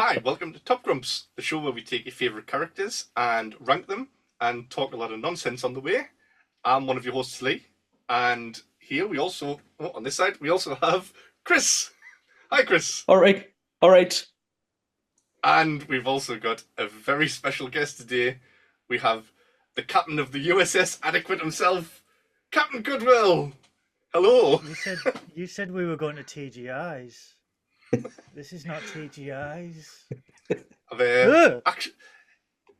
Hi, welcome to Top Grumps, the show where we take your favourite characters and rank them and talk a lot of nonsense on the way. I'm one of your hosts, Lee, and here we also, on this side, we also have Chris. Hi, Chris. All right, all right. And we've also got a very special guest today. We have the captain of the USS Adequate himself, Captain Goodwill. Hello. You said we were going to TGI's. This is not TGI's.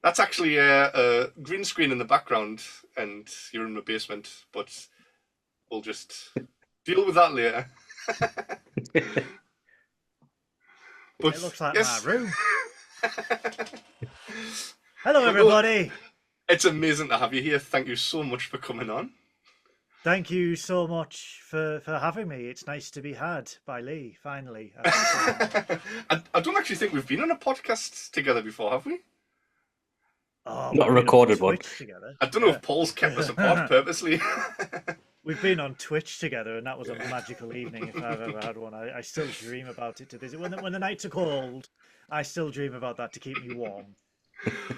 That's actually a green screen in the background, and you're in the basement, but we'll just deal with that later. But it looks like my room. Hello, everybody. It's amazing to have you here. Thank you so much for coming on. Thank you so much for having me. It's nice to be had by Lee, finally. I don't actually think we've been on a podcast together before, have we? Oh, Not a recorded one. Together. I don't know if Paul's kept us apart purposely. We've been on Twitch together, and that was a magical evening if I've ever had one. I still dream about it to this. When the nights are cold, I still dream about that to keep me warm.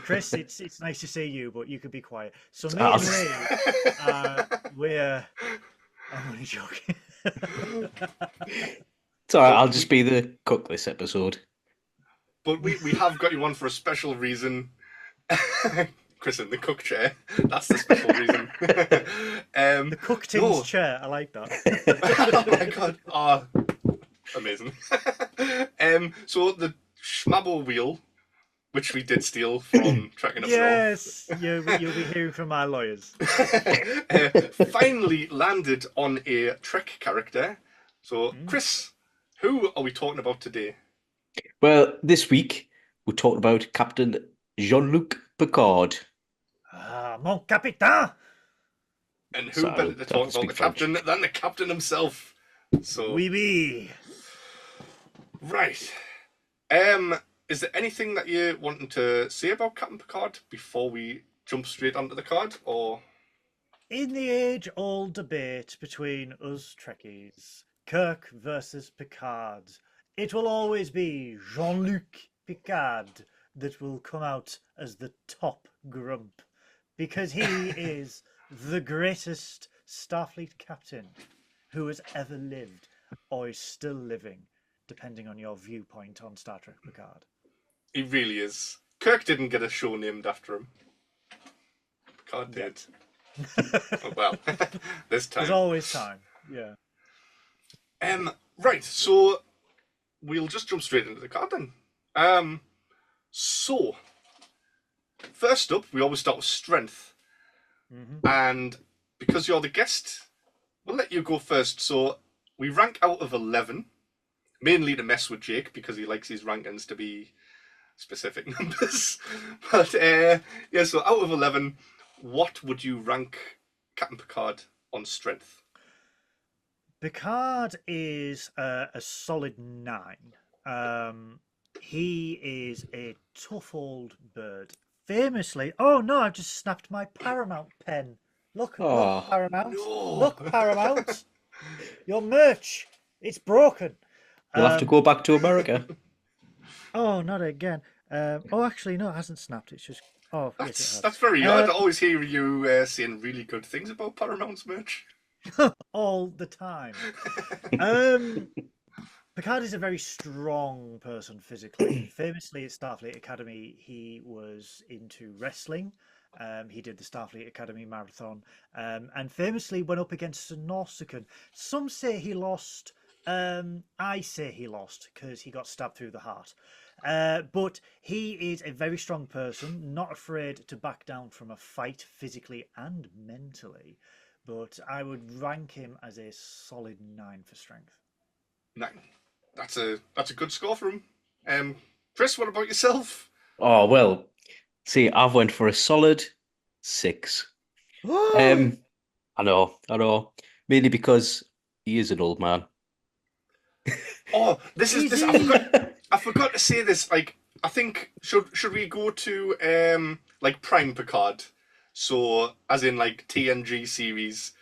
Chris, it's nice to see you, but you could be quiet. So me and Lee, I'm only joking. It's all right. I'll just be the cook this episode. But we have got you on for a special reason. Chris in the cook chair. That's the special reason. The cook tin's chair. I like that. Oh my god. Oh, amazing. So the Schmabble wheel, which we did steal from Trekkin. Yes, you'll be hearing from my lawyers. Finally landed on a Trek character. So, Chris, who are we talking about today? Well, this week we talked about Captain Jean-Luc Picard. Ah, mon capitaine! And who better to talk about the captain than the captain himself? So, oui. Right. Is there anything that you're wanting to say about Captain Picard before we jump straight onto the card, or? In the age-old debate between us Trekkies, Kirk versus Picard, it will always be Jean-Luc Picard that will come out as the top grump, because he is the greatest Starfleet captain who has ever lived or is still living, depending on your viewpoint on Star Trek Picard. He really is. Kirk didn't get a show named after him. Picard did. Oh, well, this time. There's always time, yeah. Right, so we'll just jump straight into the card then. So, first up, we always start with strength. And because you're the guest, we'll let you go first. So, we rank out of 11, mainly to mess with Jake because he likes his rankings to be specific numbers. But, so out of 11, what would you rank Captain Picard on strength? Picard is a solid 9. He is a tough old bird. Famously, oh no, I've just snapped my Paramount pen. Look, Paramount. No. Look, Paramount. Your merch, it's broken. You'll have to go back to America. Oh, not again. Actually, no, it hasn't snapped. It's just. Oh, that's very odd. I always hear you saying really good things about Paramount's merch. All the time. Picard is a very strong person physically. Famously at Starfleet Academy, he was into wrestling. He did the Starfleet Academy marathon, and famously went up against a Nausicaan. Some say he lost. I say he lost because he got stabbed through the heart. But he is a very strong person, not afraid to back down from a fight physically and mentally. But I would rank him as a solid 9 for strength. 9. That's a good score for him. Chris, what about yourself? Oh, well, see, I've went for a solid 6. I know. Mainly because he is an old man. Oh, this. I forgot to say this. Like, I think should we go to like Prime Picard? So, as in like TNG series,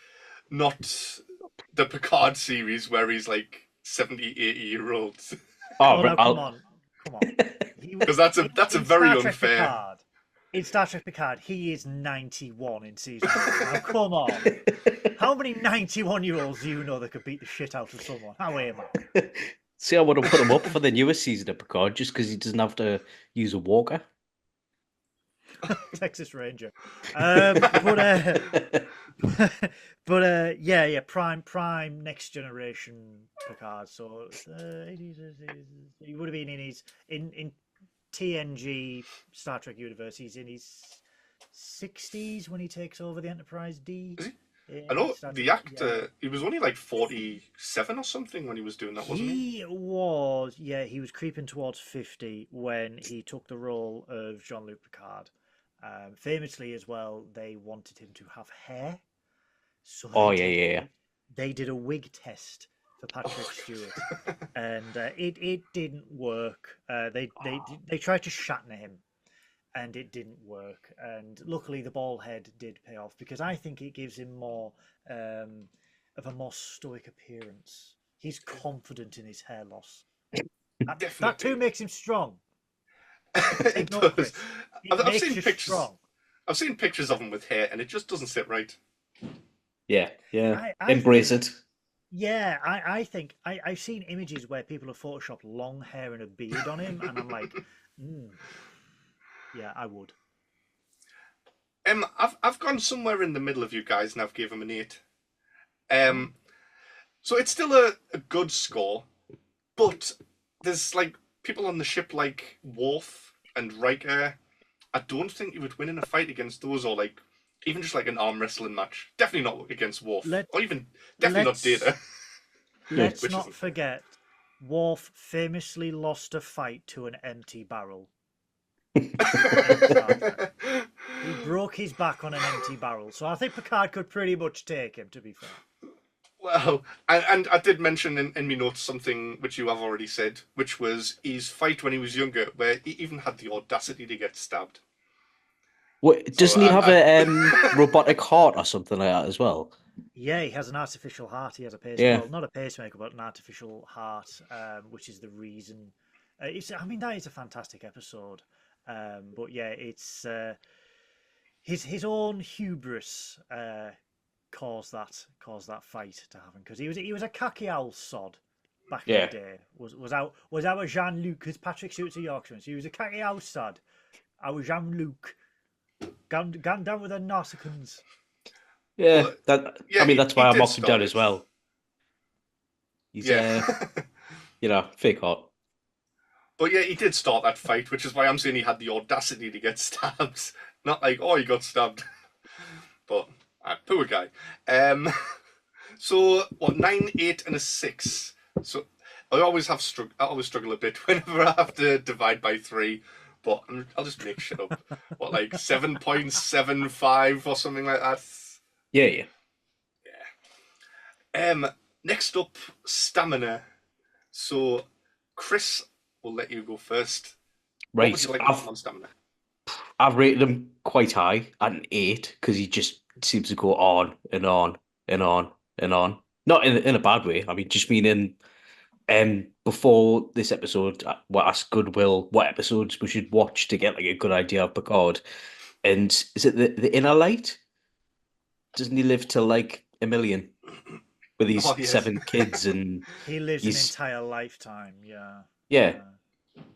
not the Picard series where he's like 70, 80-year-old. Oh, no, come Come on. Because that's a very unfair. In Star Trek Picard, he is 91 in season 1. Now, come on. How many 91-year-olds do you know that could beat the shit out of someone? How am I? See, I want to put him up for the newest season of Picard just because he doesn't have to use a walker. Texas Ranger. But yeah, prime next generation Picard. So he would have been in TNG Star Trek universe. He's in his 60s when he takes over the Enterprise D. Is he? I know the actor. He was only like 47 or something when he was doing that, wasn't he? He was. Yeah, he was creeping towards 50 when he took the role of Jean-Luc Picard. Famously, as well, they wanted him to have hair. So they did a wig test for Patrick Stewart, and it didn't work. They tried to Shatner him, and it didn't work. And luckily, the bald head did pay off because I think it gives him more of a more stoic appearance. He's confident in his hair loss. That too makes him strong. It does. I've seen pictures. Strong. I've seen pictures of him with hair, and it just doesn't sit right. Yeah. Embrace it. Yeah, I think I've seen images where people have photoshopped long hair and a beard on him, and I'm like, yeah, I would. I've gone somewhere in the middle of you guys, and I've given him an 8. So it's still a good score, but there's like people on the ship like Worf and Riker. I don't think you would win in a fight against those, or like even just like an arm wrestling match. Definitely not against Worf, or even definitely not Data. Let's not forget, Worf famously lost a fight to an empty barrel. He broke his back on an empty barrel, so I think Picard could pretty much take him, to be fair. Well, and I did mention in my notes something which you have already said, which was his fight when he was younger, where he even had the audacity to get stabbed. What, doesn't he have a robotic heart or something like that as well? Yeah, he has an artificial heart. He has a pacemaker. Yeah. Well, not a pacemaker, but an artificial heart, which is the reason. That is a fantastic episode. But yeah, it's his own hubris caused that fight to happen, because he was a cocky owl sod back in the day. Was our Jean-Luc, because Patrick Stewart's a Yorkshireman, so he was a cocky owl sod. Our Jean-Luc gone down with the Narsicans. Yeah, that's why I mocked him down as well. He's fake hot. But yeah, he did start that fight, which is why I'm saying he had the audacity to get stabbed. Not like, he got stabbed. But poor guy. So what? 9, 8, and a 6. So I always struggle a bit whenever I have to divide by 3. But I'll just make shit up. What, like 7.75 or something like that? Yeah. Next up, stamina. So Chris, we'll let you go first. Right. What would you like on stamina? I've rated him quite high at an 8 because he just seems to go on and on and on and on. Not in a bad way. I mean, just meaning before this episode, I asked Goodwill what episodes we should watch to get like a good idea of Picard. And is it the Inner Light? Doesn't he live till like 1 million with these 7 kids? And he lives an entire lifetime. Yeah,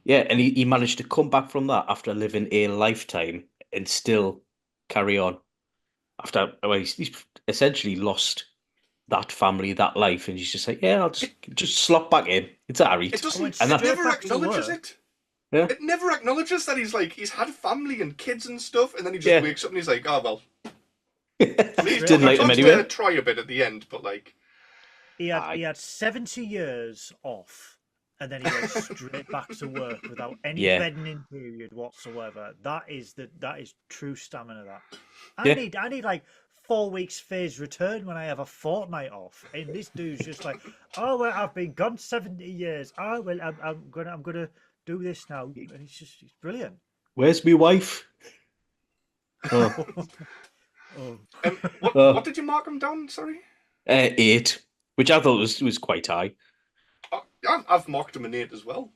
and he managed to come back from that after living a lifetime and still carry on. He's essentially lost that family, that life, and he's just like, I'll just slot back in. It's alright. It never acknowledges it. Yeah. It never acknowledges that he's had family and kids and stuff, and then he just wakes up and he's like, oh well. Didn't like him anyway. Try a bit at the end, but like he had 70 years off, and then he went straight back to work without any bedding in period whatsoever. That is true stamina. That I need like 4 weeks phased return when I have a fortnight off, and this dude's just like, oh well, I've been gone 70 years. Oh well, I'm gonna do this now, and he's brilliant. Where's my wife? What did you mark him down? Sorry, 8, which I thought was quite high. I've marked him an 8 as well.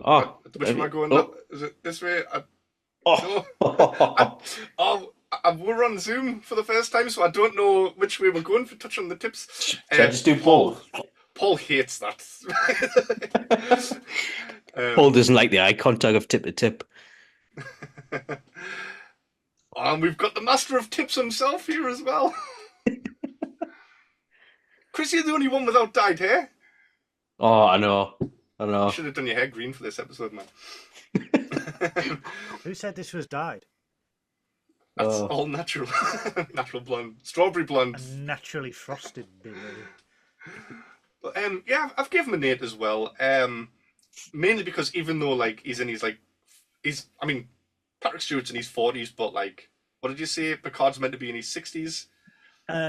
Which way am I going? Is it this way? Oh. We're on Zoom for the first time, so I don't know which way we're going for touching the tips. Should I just do both? Paul hates that. Paul doesn't like the eye contact of tip to tip. And we've got the master of tips himself here as well. Chris, you're the only one without dyed hair. Oh, I know. You should have done your hair green for this episode, man. Who said this was dyed? That's all natural. Natural blonde. Strawberry blonde. A naturally frosted baby. But, yeah, I've given him an 8 as well. Mainly because even though Patrick Stewart's in his 40s, but what did you say? Picard's meant to be in his 60s.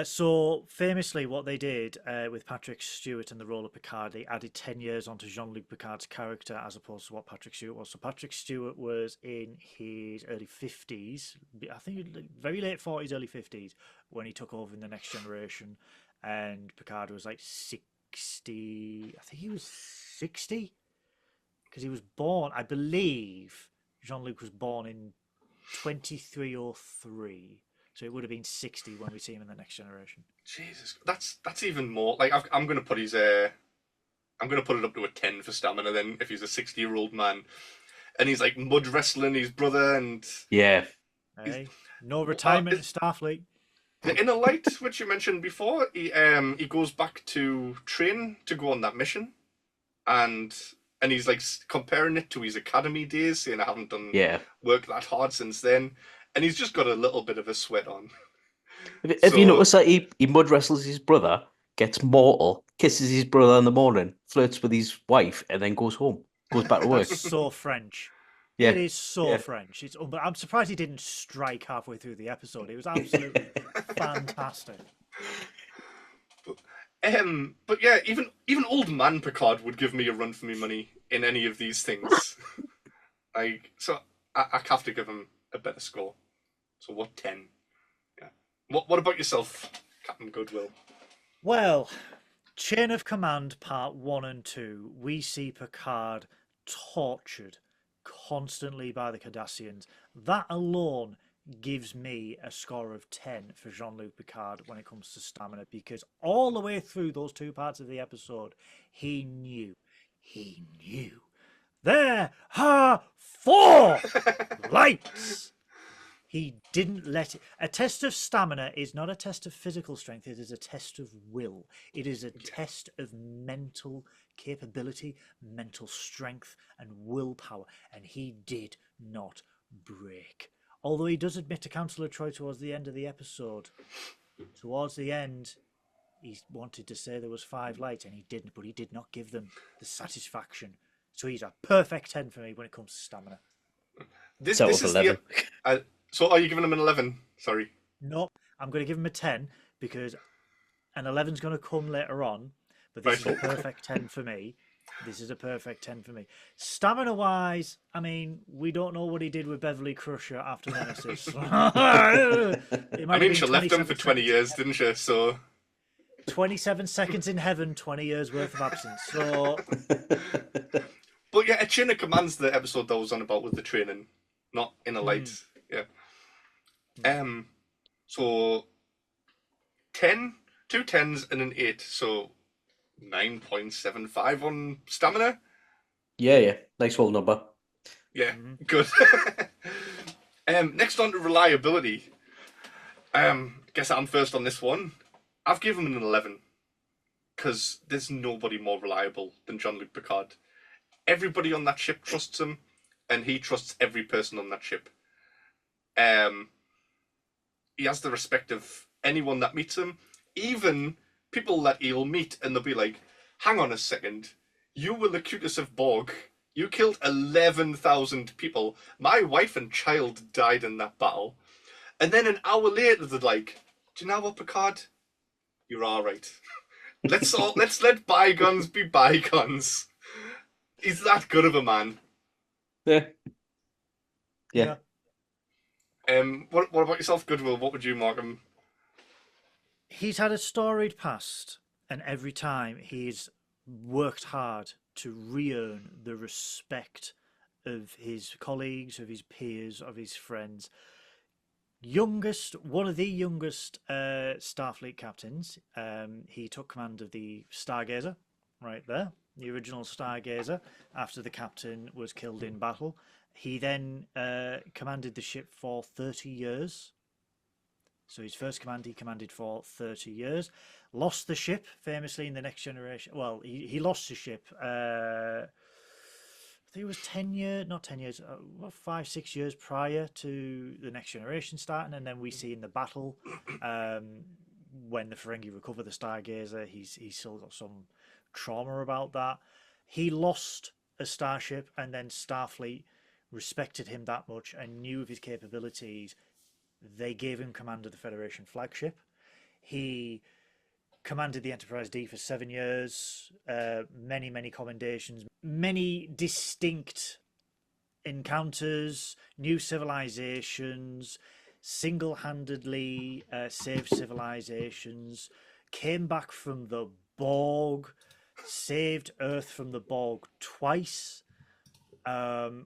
So famously, what they did with Patrick Stewart and the role of Picard, they added 10 years onto Jean-Luc Picard's character as opposed to what Patrick Stewart was. So Patrick Stewart was in his early 50s, I think very late 40s, early 50s, when he took over in The Next Generation, and Picard was 60. I think he was 60 because he was born, I believe, Jean-Luc was born in 2303. So it would have been 60 when we see him in The Next Generation. Jesus, that's even more. I'm going to put I'm going to put it up to a 10 for stamina. Then if he's a 60-year-old man, and he's mud wrestling his brother, and yeah, hey, no retirement in Starfleet. The Inner Light, which you mentioned before, he goes back to train to go on that mission, and he's comparing it to his academy days, saying I haven't done work that hard since then. And he's just got a little bit of a sweat on. Have you noticed that he mud wrestles his brother, gets mortal, kisses his brother in the morning, flirts with his wife, and then goes home, goes back to work? So French. Yeah. It is so French. I'm surprised he didn't strike halfway through the episode. It was absolutely fantastic. But yeah, even old man Picard would give me a run for me money in any of these things. So I have to give him a better score. So what, 10? Yeah. What about yourself, Captain Goodwill? Well, Chain of Command Part 1 and 2, we see Picard tortured constantly by the Cardassians. That alone gives me a score of 10 for Jean-Luc Picard when it comes to stamina, because all the way through those two parts of the episode, he knew. There are 4 lights. He didn't let it. A test of stamina is not a test of physical strength. It is a test of will. It is a test of mental capability, mental strength, and willpower. And he did not break. Although he does admit to Councillor Troy towards the end of the episode. Towards the end, he wanted to say there was 5 lights, and he didn't. But he did not give them the satisfaction. So he's a perfect 10 for me when it comes to stamina. This is 11. So are you giving him an 11? Sorry. No, I'm going to give him a 10 because an 11's going to come later on. But this is a perfect 10 for me. Stamina-wise, we don't know what he did with Beverly Crusher after Nemesis. She left him for 20 years, didn't she? So 27 seconds in heaven, 20 years worth of absence. So... But yeah, a Chain of Command's the episode that was on about with the training, not Inner Light. Yeah. So 10, 2 10s and an 8, so 9.75 on stamina. Yeah, nice full number. Yeah, good. Next on to reliability. Guess I'm first on this one. I've given him an 11 because there's nobody more reliable than Jean-Luc Picard. Everybody on that ship trusts him, and he trusts every person on that ship. He has the respect of anyone that meets him, even people that he'll meet, and they'll be like, hang on a second, you were the cutest of Borg. You killed 11,000 people. My wife and child died in that battle. And then an hour later, they're like, do you know what, Picard? You're all right. Let's let bygones be bygones. He's that good of a man. Yeah. What about yourself, Goodwill? What would you mark him? He's had a storied past, and every time he's worked hard to re-earn the respect of his colleagues, of his peers, of his friends. One of the youngest Starfleet captains. He took command of the Stargazer, right there, the original Stargazer, after the captain was killed in battle. He then commanded the ship for 30 years. So his first command, he commanded for 30 years. Lost the ship, famously, in the Next Generation. Well, he lost the ship. I think it was 10 years, not 10 years, 5, 6 years prior to the Next Generation starting. And then we see in the battle, when the Ferengi recover the Stargazer, he's still got some trauma about that. He lost a starship, and then Starfleet respected him that much and knew of his capabilities. They gave him command of the Federation flagship. He commanded the Enterprise D for 7 years, many commendations, many distinct encounters, new civilizations, single-handedly saved civilizations, came back from the Borg, saved Earth from the Borg twice.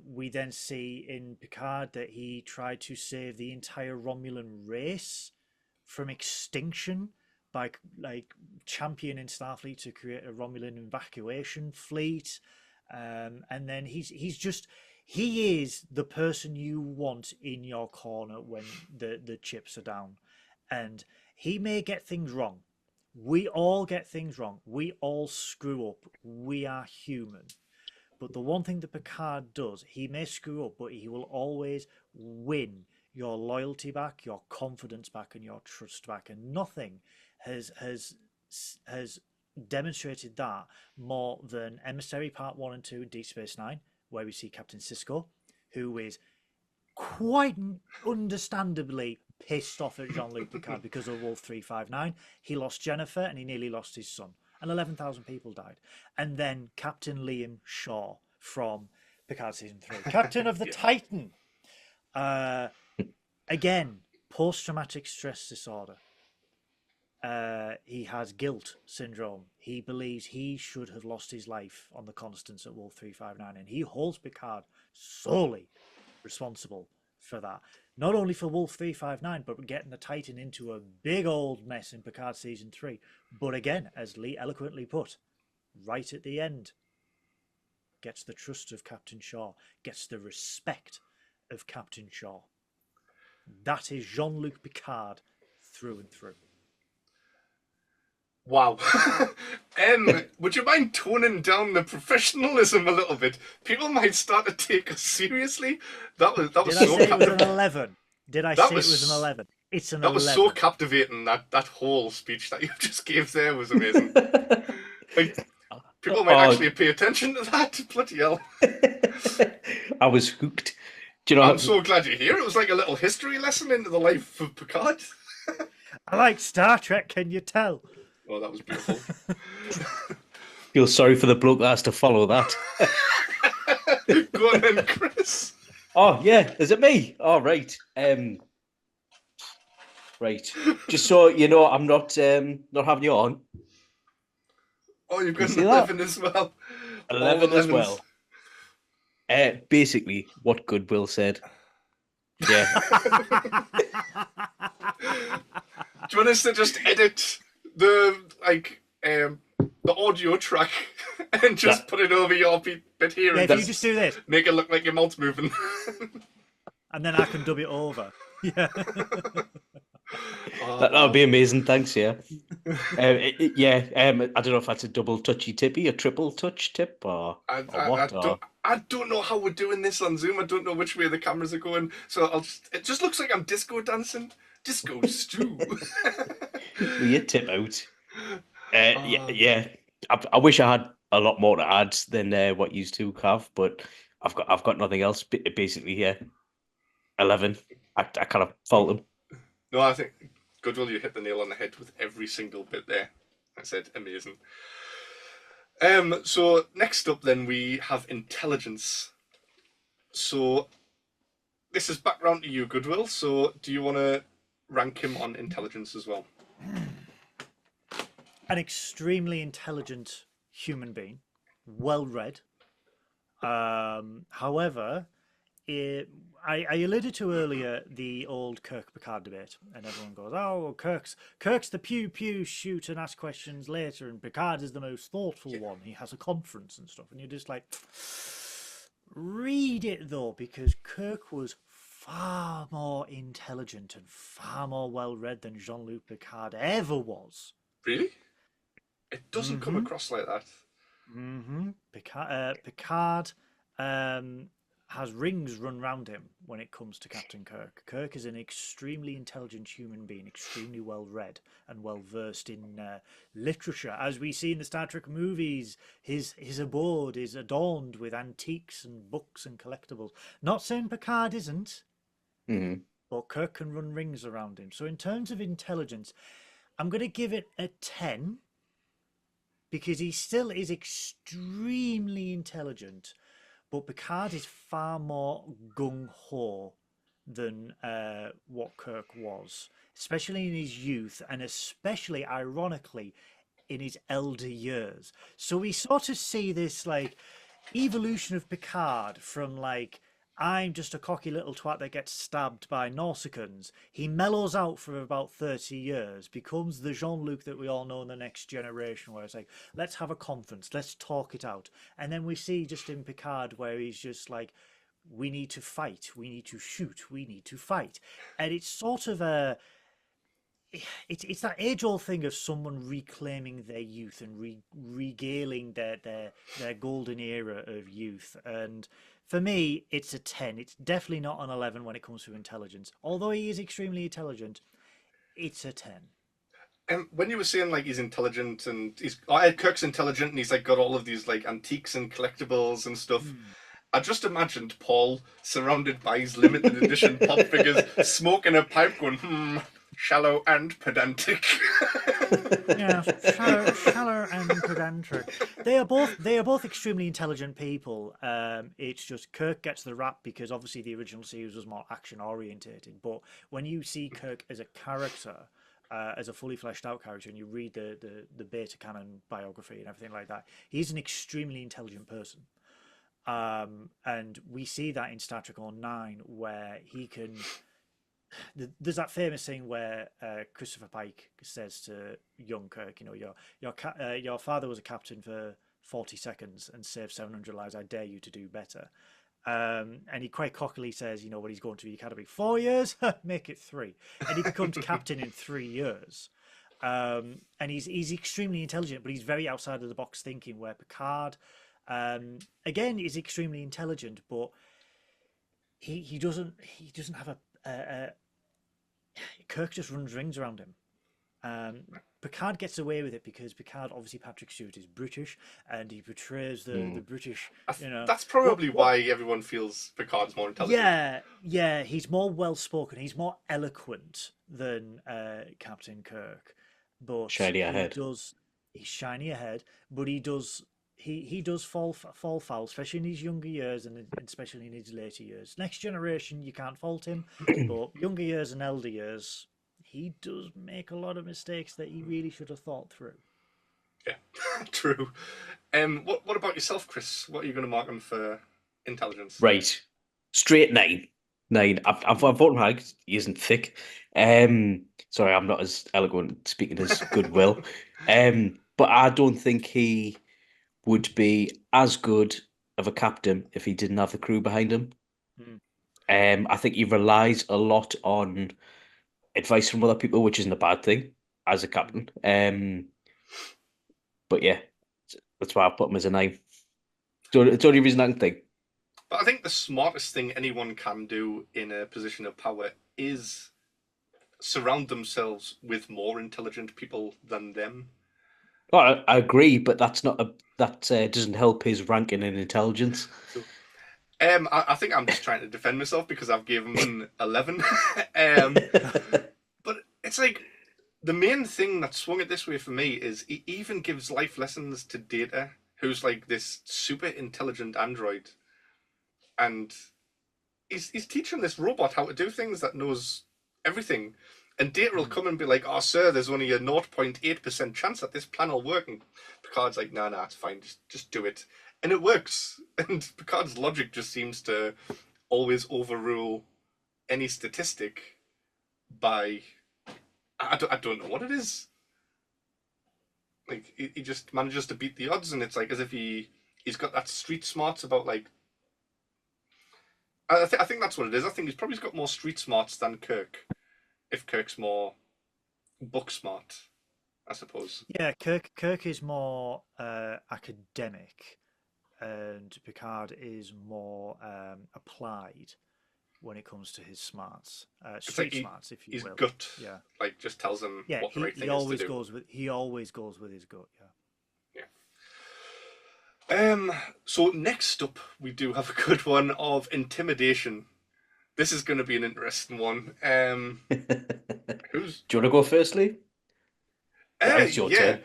We then see in Picard that he tried to save the entire Romulan race from extinction by championing Starfleet to create a Romulan evacuation fleet. And then he is the person you want in your corner when the chips are down. And he may get things wrong. We all get things wrong. We all screw up. We are human. But the one thing that Picard does, he may screw up, but he will always win your loyalty back, your confidence back, and your trust back. And nothing has demonstrated that more than Emissary Part 1 and 2 in Deep Space Nine, where we see Captain Sisko, who is quite understandably pissed off at Jean-Luc Picard because of Wolf 359. He lost Jennifer and he nearly lost his son. And 11,000 people died. And then Captain Liam Shaw from Picard Season 3. Captain of the Titan. Again, post-traumatic stress disorder. He has guilt syndrome. He believes he should have lost his life on the Constance at Wolf 359. And he holds Picard solely responsible for that. Not only for Wolf 359, but getting the Titan into a big old mess in Picard Season 3. But again, as Lee eloquently put, right at the end, gets the trust of Captain Shaw, gets the respect of Captain Shaw. That is Jean-Luc Picard through and through. Wow. Would you mind toning down the professionalism a little bit? People might start to take us seriously. That was Did so I say it was an 11? Did I say it was an 11? It's an 11. That was so captivating. That whole speech that you just gave there was amazing. People might actually pay attention to that. Bloody hell. I was hooked. Do you know? I'm so glad you're here. It was like a little history lesson into the life of Picard. I like Star Trek, can you tell? Oh, that was beautiful. Feel sorry for the bloke that has to follow that. Go on then, Chris. Oh, yeah. Is it me? Oh, right. Right. Just so you know, I'm not having you on. Oh, you've got an 11 as well. 11 as well. Basically, what Goodwill said. Yeah. Do you want us to just edit the audio track and just put it over your bit here? Yeah, and if you just do this, make it look like your mouth's moving, and then I can dub it over. Yeah. That would be amazing. Thanks. Yeah. I don't know if that's a double touchy tippy, a triple touch tip, or what. I don't know how we're doing this on Zoom. I don't know which way the cameras are going. So it just looks like I'm disco dancing. Disco stew. Will you tip out? Yeah. I wish I had a lot more to add than what you two have, but I've got nothing else. Basically, yeah. 11. I kind of fault him. No, I think Goodwill, you hit the nail on the head with every single bit there. I said amazing. So next up then we have intelligence. So this is back round to you, Goodwill. So do you want to rank him on intelligence as well? An extremely intelligent human being. well read. However, I alluded to earlier the old Kirk Picard debate, and everyone goes, "Oh, Kirk's the pew pew shoot and ask questions later, and Picard is the most thoughtful one. He has a conference and stuff." And you're just like, read it though, because Kirk was far more intelligent and far more well read than Jean-Luc Picard ever was. Really? It doesn't come across like that. Picard has rings run round him when it comes to Captain Kirk. Kirk is an extremely intelligent human being, extremely well read and well versed in literature. As we see in the Star Trek movies, his abode is adorned with antiques and books and collectibles. Not saying Picard isn't, but Kirk can run rings around him. So in terms of intelligence, I'm going to give it a 10 because he still is extremely intelligent. But Picard is far more gung-ho than what Kirk was, especially in his youth and especially, ironically, in his elder years. So we sort of see this like evolution of Picard from like, I'm just a cocky little twat that gets stabbed by Nausicaans. He mellows out for about 30 years, becomes the Jean-Luc that we all know in the next generation, where it's like, let's have a conference, let's talk it out. And then we see just in Picard where he's just like, we need to fight, we need to shoot, we need to fight. And it's sort of a... It's that age-old thing of someone reclaiming their youth and regaling their golden era of youth. And for me, it's a 10. It's definitely not an 11 when it comes to intelligence. Although he is extremely intelligent, it's a 10. And when you were saying like he's intelligent and Kirk's intelligent and he's like got all of these like antiques and collectibles and stuff, I just imagined Paul surrounded by his limited edition pop figures, smoking a pipe, going, shallow and pedantic. Yeah, shallow and pedantic. They are both extremely intelligent people. It's just Kirk gets the rap because obviously the original series was more action orientated. But when you see Kirk as a character, as a fully fleshed out character, and you read the beta canon biography and everything like that, he's an extremely intelligent person. And we see that in Star Trek Online, where he can. There's that famous thing where Christopher Pike says to young Kirk, you know, your father was a captain for 40 seconds and saved 700 lives. I dare you to do better. And he quite cockily says, you know, when he's going to the academy, 4 years, make it 3, and he becomes captain in 3 years. And he's extremely intelligent, but he's very outside of the box thinking. Where Picard, again, is extremely intelligent, but he doesn't have a Kirk just runs rings around him. Picard gets away with it because Picard, obviously Patrick Stewart, is British and he portrays the British. You know, that's probably why everyone feels Picard's more intelligent. Yeah, he's more well spoken. He's more eloquent than Captain Kirk. But shiny ahead. He's shiny ahead, but he does fall foul, especially in his younger years and especially in his later years. Next generation, you can't fault him, but younger years and elder years, he does make a lot of mistakes that he really should have thought through. Yeah, true. What about yourself, Chris? What are you going to mark him for intelligence? Right, straight 9. I've voted high. He isn't thick. Sorry, I'm not as eloquent speaking as Goodwill. But I don't think he would be as good of a captain if he didn't have the crew behind him. I think he relies a lot on advice from other people, which isn't a bad thing as a captain. But yeah, that's why I put him as a 9. It's the only reason I can think. But I think the smartest thing anyone can do in a position of power is surround themselves with more intelligent people than them. Well, I agree, but that doesn't help his ranking in intelligence. I think I'm just trying to defend myself because I've given him an 11. But it's like the main thing that swung it this way for me is he even gives life lessons to Data, who's like this super intelligent android, and he's teaching this robot how to do things that knows everything. And Data will come and be like, "Oh, sir, there's only a 0.8% chance that this plan will work." And Picard's like, "Nah, it's fine. Just do it." And it works. And Picard's logic just seems to always overrule any statistic by... I don't know what it is. Like, he just manages to beat the odds, and it's like as if he's got that street smarts about, like... I think that's what it is. I think he's probably got more street smarts than Kirk, if Kirk's more book smart, I suppose. Yeah, Kirk is more academic, and Picard is more applied when it comes to his smarts, street smarts, if you his will. gut, Yeah, like, just tells him yeah. what the right thing He is always to do. he always goes with his gut. Yeah. So next up, we do have a good one of intimidation. This is going to be an interesting one. Do you want to go first, Lee? It's your turn.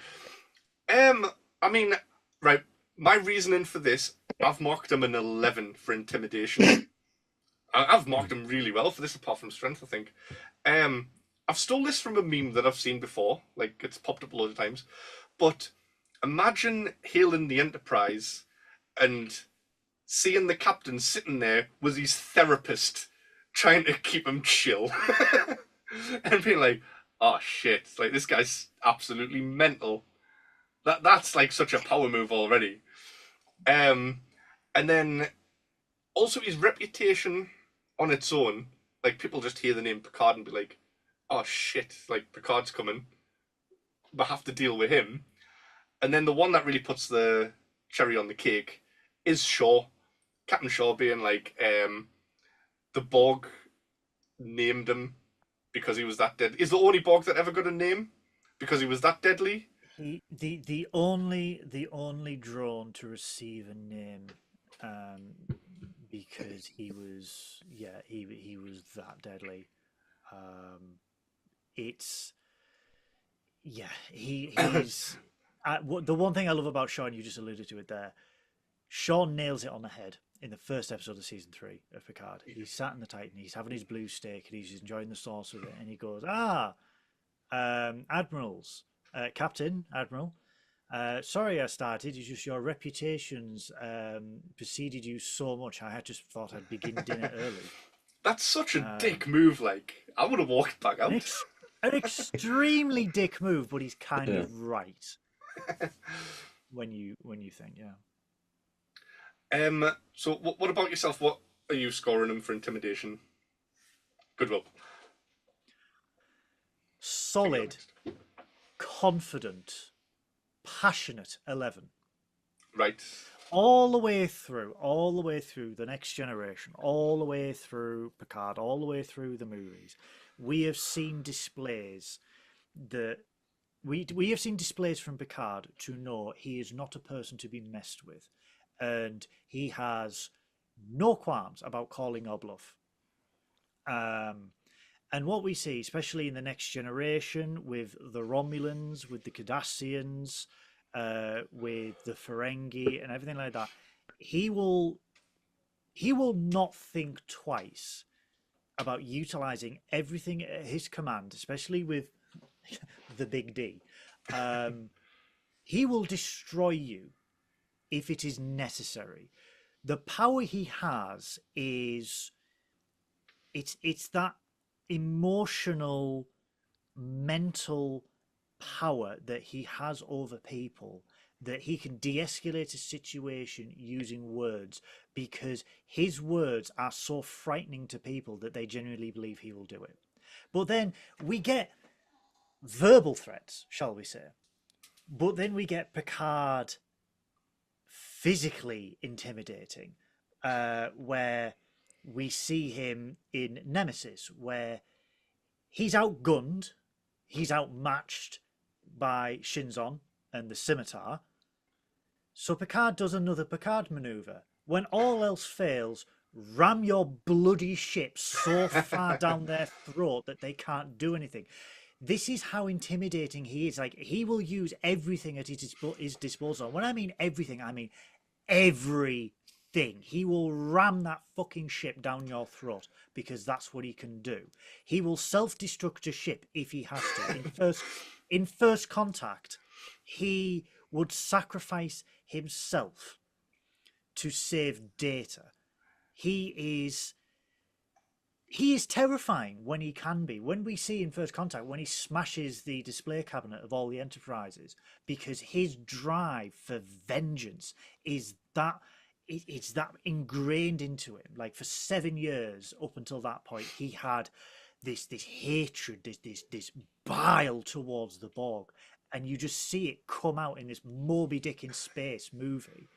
I mean, right. My reasoning for this, I've marked him an 11 for intimidation. I've marked him really well for this, apart from strength, I think. I've stole this from a meme that I've seen before. Like, it's popped up a load of times. But imagine hailing the Enterprise and seeing the captain sitting there with his therapist trying to keep him chill. And being like, "Oh shit, like, this guy's absolutely mental." That's like such a power move already. And then also his reputation on its own, like, people just hear the name Picard and be like, "Oh shit, like, Picard's coming, but have to deal with him." And then the one that really puts the cherry on the cake is Shaw. Captain Shaw being like, the Borg named him because he was that deadly. Is the only Borg that ever got a name because he was that deadly? The only drone to receive a name, because he was he was that deadly. It's he's the one thing I love about Shaw, and you just alluded to it there. Shaw nails it on the head in the first episode of season 3 of Picard. He's sat in the Titan, he's having his blue steak, and he's enjoying the sauce with it, and he goes, "Admirals, Captain, Admiral, sorry I started. It's just your reputations preceded you so much. I just thought I'd begin dinner early." That's such a dick move. Like, I would have walked back out. An extremely dick move, but he's kind of right when you think, yeah. So what about yourself? What are you scoring him for intimidation? Goodwill. Solid, confident, passionate 11. Right. All the way through the Next Generation, all the way through Picard, all the way through the movies, we have seen displays that we have seen displays from Picard to know he is not a person to be messed with, and he has no qualms about calling our bluff. And what we see, especially in the Next Generation, with the Romulans, with the Cardassians, with the Ferengi and everything like that, he will not think twice about utilizing everything at his command, especially with the big D. He will destroy you if it is necessary. The power he has is it's that emotional, mental power that he has over people, that he can de-escalate a situation using words, because his words are so frightening to people that they genuinely believe he will do it. But then we get verbal threats, shall we say, but then we get Picard physically intimidating, where we see him in Nemesis, where he's outgunned, he's outmatched by Shinzon and the scimitar. So Picard does another Picard maneuver. When all else fails, ram your bloody ship so far down their throat that they can't do anything. This is how intimidating he is. Like, he will use everything at his disposal. When I mean everything, I mean everything. thing. He will ram that fucking ship down your throat because that's what he can do. He will self-destruct a ship if he has to. In First Contact, he would sacrifice himself to save Data. He is terrifying when he can be. When we see in First Contact, when he smashes the display cabinet of all the Enterprises, because his drive for vengeance is that it's that ingrained into him. Like for 7 years up until that point, he had this hatred, this bile towards the Borg, and you just see it come out in this Moby Dick in space movie.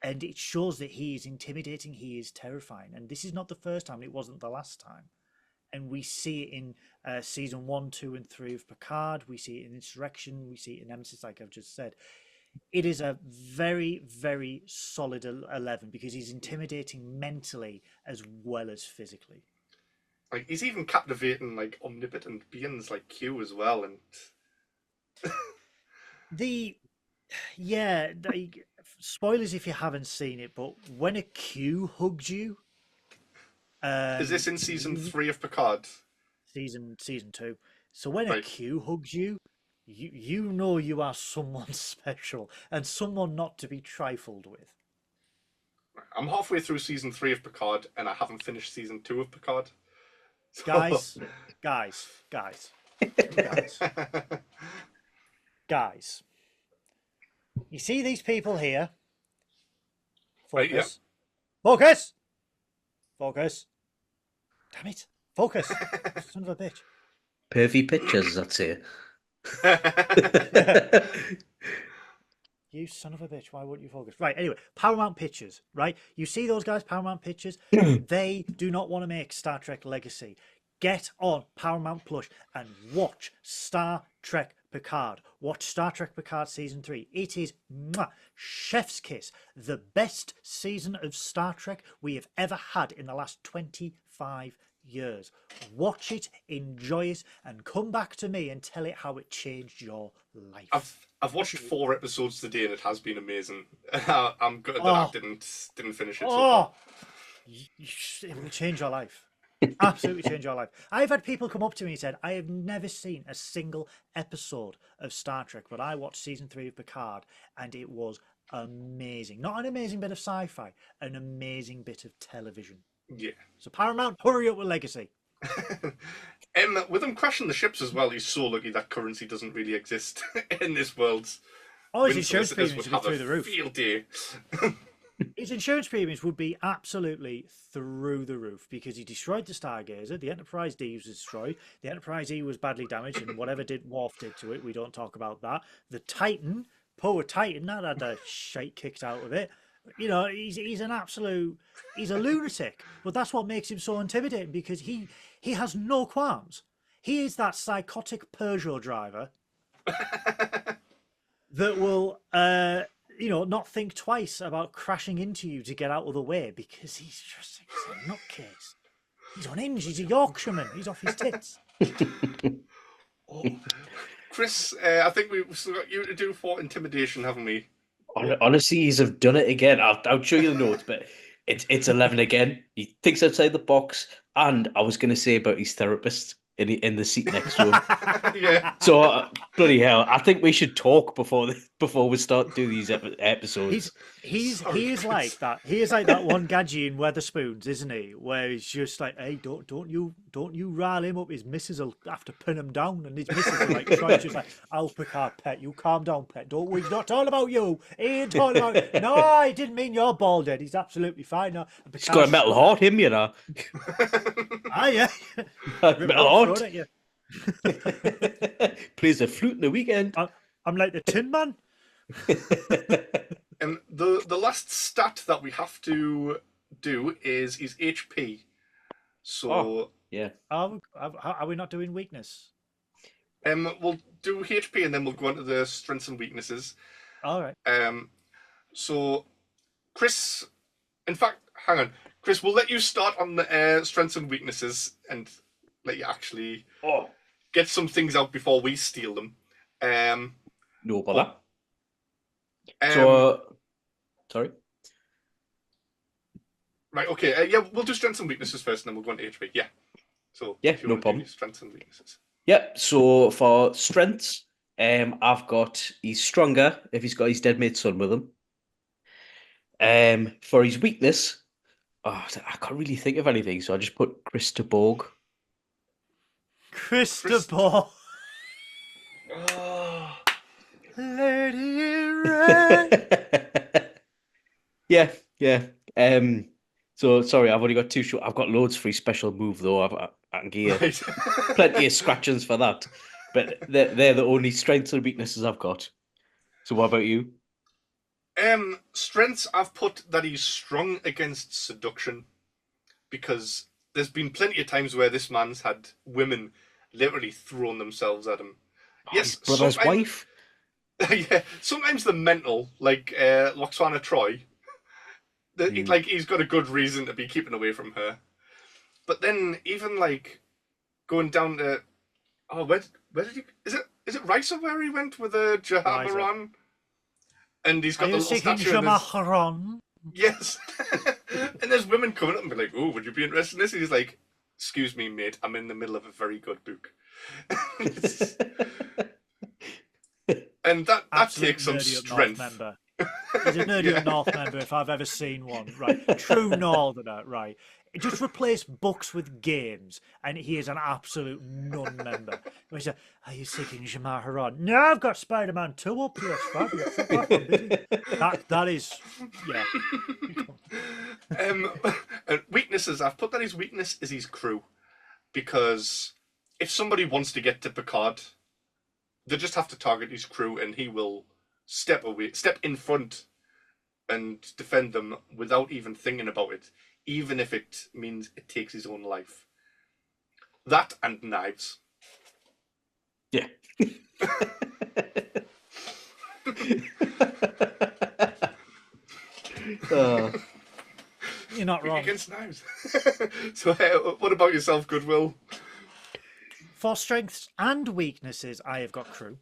And it shows that he is intimidating, he is terrifying. And this is not the first time, it wasn't the last time. And we see it in season 1, 2, and 3 of Picard. We see it in Insurrection. We see it in Nemesis, like I've just said. It is a very, very solid 11 because he's intimidating mentally as well as physically. Like, he's even captivating, like, omnipotent beings like Q as well. And spoilers if you haven't seen it, but when a Q hugs you, is this in season 3 of Picard? Season 2. So when a Q hugs you, you know you are someone special and someone not to be trifled with. I'm halfway through season 3 of Picard, and I haven't finished season 2 of Picard. So... Guys. You see these people here? Focus. Right, yeah. Focus! Focus. Damn it. Focus. Son of a bitch. Pervy pictures, that's it. You son of a bitch. Why wouldn't you focus? Right, anyway. Paramount Pictures, right? You see those guys, Paramount Pictures? They do not want to make Star Trek Legacy. Get on Paramount Plus and watch Star Trek Picard. Watch Star Trek Picard Season 3. It is chef's kiss. The best season of Star Trek we have ever had in the last 25 years. Watch it, enjoy it, and come back to me and tell it how it changed your life. I've watched 4 episodes today and it has been amazing. I'm good that I didn't finish it. So it will change your life. Absolutely change your life. I've had people come up to me and said, I have never seen a single episode of Star Trek, but I watched season 3 of Picard and it was amazing. Not an amazing bit of sci-fi, an amazing bit of television. Yeah. So Paramount, hurry up with Legacy. With them crashing the ships as well, he's so lucky that currency doesn't really exist in this world. Oh, his insurance premiums would be through the roof. Field day. His insurance premiums would be absolutely through the roof because he destroyed the Stargazer. The Enterprise D was destroyed. The Enterprise E was badly damaged, and whatever Worf did to it, we don't talk about that. The Titan, poor Titan, that had a shite kicked out of it. You know, he's an absolute, he's a lunatic. But that's what makes him so intimidating because he has no qualms. He is that psychotic Peugeot driver that will, not think twice about crashing into you to get out of the way because he's just a nutcase. He's unhinged. He's a Yorkshireman. He's off his tits. Chris, I think we've still got you to do for intimidation, haven't we? Honestly, he's have done it again. I'll show you the notes, but it's 11 again. He thinks outside the box, and I was going to say about his therapist in the seat next to him. Yeah. So bloody hell, I think we should talk before we start doing these episodes. He is like that. He is like that one Gadget in Weatherspoons, isn't he? Where he's just like, hey, don't you rile him up. His missus will have to pin him down, and his missus will like try to just like, "I'll Picard, pet, you calm down, pet. Don't worry, he's not talking about you. He ain't talking about. No, I didn't mean you're bald head. He's absolutely fine. No, he's got a metal heart, him, you know. Yeah. Metal heart. Plays the flute in the weekend. I'm like the Tin Man. And the last stat that we have to do is HP. So yeah, are we not doing weakness? We'll do HP and then we'll go on to the strengths and weaknesses. All right. So Chris, in fact, hang on, Chris, we'll let you start on the strengths and weaknesses and let you actually get some things out before we steal them. No bother. Sorry. Right, okay. Yeah, we'll do strengths and weaknesses first, and then we'll go into HP. Yeah. So, Yeah, if you no want to do problem. your strengths and weaknesses. Yep. So for strengths, I've got he's stronger if he's got his dead mate's son with him. For his weakness, I can't really think of anything, so I just put Krista Borg. Christopher, Oh. Lady in Red. Yeah, yeah. So sorry, I've only got two short. I've got loads for his special move though. I can give you Right. plenty of scratchings for that. But they're the only strengths and weaknesses I've got. So what about you? Strengths, I've put that he's strong against seduction, because there's been plenty of times where this man's had women literally thrown themselves at him. Oh, Yes, his brother's sometimes, wife. yeah, sometimes the mental, like Loxana Troy, like he's got a good reason to be keeping away from her. But then even like going down to where did he is it Risa where he went with the Jahamaran? And he's Are got the you little seeking statue in his... Jamaharon? Yes. And there's women coming up and be like, "Oh, would you be interested in this?" And he's like, "Excuse me, mate, I'm in the middle of a very good book." And that Absolute takes some nerdy up strength. North member. He's a nerdy up North member if I've ever seen one. Right, true Northerner. Right, just replace books with games, and he is an absolute non-member. He said, "Are you seeking Jamaharon?" No, I've got Spider-Man 2 or PS5. You fuck off, I'm busy. That is, yeah. And weaknesses, I've put that his weakness is his crew, because if somebody wants to get to Picard, they just have to target his crew, and he will step in front, and defend them without even thinking about it, even if it means it takes his own life. That and knives. Yeah. You're not wrong. Against knives. So, what about yourself, Goodwill? For strengths and weaknesses, I have got crew.